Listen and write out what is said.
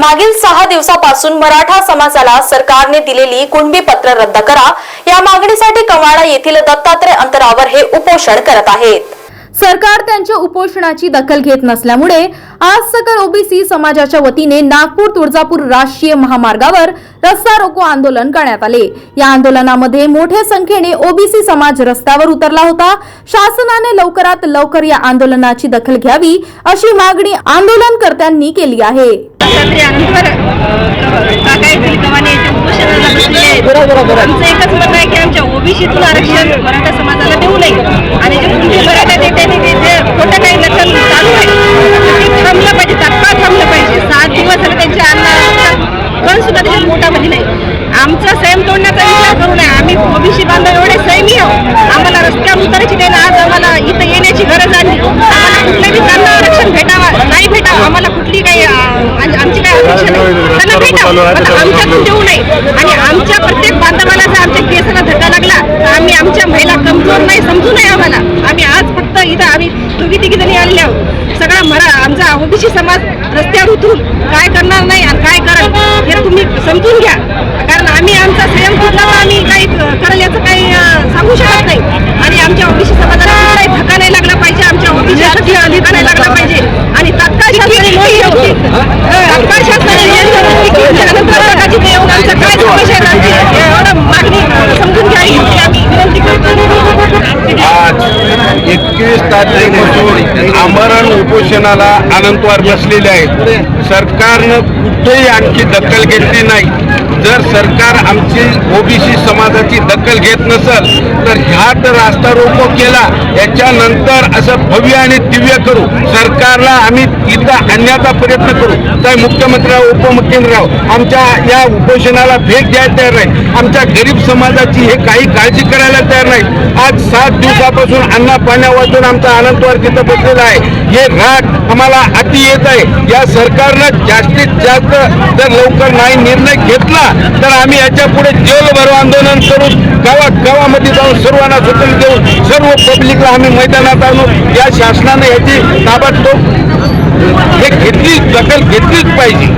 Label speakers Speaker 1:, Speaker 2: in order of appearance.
Speaker 1: मागील 6 दिवसापासून मराठा समाजाला सरकारने दिलेली कुणबी पत्र रद्द करा या मागणीसाठी कवाडा येथील दत्तात्रय अंतरावर हे उपोषण करत आहेत।
Speaker 2: सरकार त्यांच्या उपोषणाची दखल घेत नसल्यामुळे आज सकल ओबीसी समाजाच्या वतीने नागपूर तुळजापूर राष्ट्रीय महामार्गावर रस्ता रोको आंदोलन करण्यात आले। या आंदोलनामध्ये मोठ्या संख्येने ओबीसी समाज रस्त्यावर उतरला होता। शासनाने लवकरात लवकर या आंदोलनाची दखल घ्यावी अशी मागणी आंदोलनकर्त्यांनी केली आहे।
Speaker 3: आमचं एकच मत आहे की आमच्या ओबीसीतून आरक्षण मराठा समाजाला देऊ नये आणि जे तुमचे मराठा नेत्यांनी जे खोटं काही लक्षण चालू आहे ते थांबलं पाहिजे, तात्काळ थांबलं पाहिजे। 7 दिवस झाले त्यांच्या अन्नाचा पण सुद्धा त्याच्यात मोठामध्ये नाही। आमचा संयम तोडण्याचा विचार करू नये। आम्ही ओबीसी बांधव एवढे संयमी आहोत, आम्हाला रस्त्यावर उतरायची नाही। आज आम्हाला इथं येण्याची गरज आली, आम्हाला कुठल्याही त्यांना आरक्षण भेटावा नाही भेटावं, आम्हाला कुठली काही आमची काही अपेक्षा नाही, त्यांना भेटावं आमच्यातून देऊ नये। आणि आमच्या प्रत्येक बांधवाला जर आमच्या केसाला धक्का लागला तर आम्ही आमच्या महिला कमजोर नाही समजू नये आम्हाला। आम्ही आज फक्त इथं आम्ही दोघी तिघी जणी आलेले आहोत। सगळा आमचा ओबीसी समाज रस्त्यावर उतरून काय करणार नाही आणि काय करेल हे तुम्ही समजून घ्या, कारण आम्ही आमचा संयम तोडला तर आम्ही काही करेल याचं काही सांगू शकत नाही। आणि आमच्या ओबीसी समाजाला कुठलाही धक्का नाही लागला पाहिजे, आमच्या ओबीसीसाठी धक्का नाही लागला पाहिजे आणि तात्काळ शासनाने नोंद घ्यावी, तात्काळ शासनाने आमचा काय समस्या आहे एवढं मागणी समजून घ्यावी आम्ही विनंती करतो।
Speaker 4: आज 21 तारखेपासून आमरण उपोषणाला अनंतवार बसलेले आहेत। सरकारनं कुठेही आणखी दखल घेतली नाही। जर सरकार आमची ओबीसी समाजाची दखल घेत नसेल तर ह्या तर रास्ता रोको केला, याच्यानंतर असं भव्य आणि दिव्य करू, सरकारला आम्ही इथं आणण्याचा प्रयत्न करू। तर मुख्यमंत्र्याव उपमुख्यमंत्र्याव आमच्या या उपोषणाला भेट द्यायला तयार नाही, आमच्या गरीब समाजाची हे काही काळजी करायला तयार नाही। आज 7 दिवसापासून अन्ना पाण्या वाचून आमचा अनंतवार तिथं बसलेला आहे। हे राग आम्हाला अति येत आहे। या सरकारनं जास्तीत जास्त जर लवकर नाही निर्णय घेतला तर आम्ही याच्या पुढे जेलभरो आंदोलन करून गावागावामध्ये जाऊन सर्वांना सूचना देऊन सर्व पब्लिकला आम्ही मैदानात आणू। या शासनाने याची ताबडतोब हे दखल घेतलीच पाहिजे।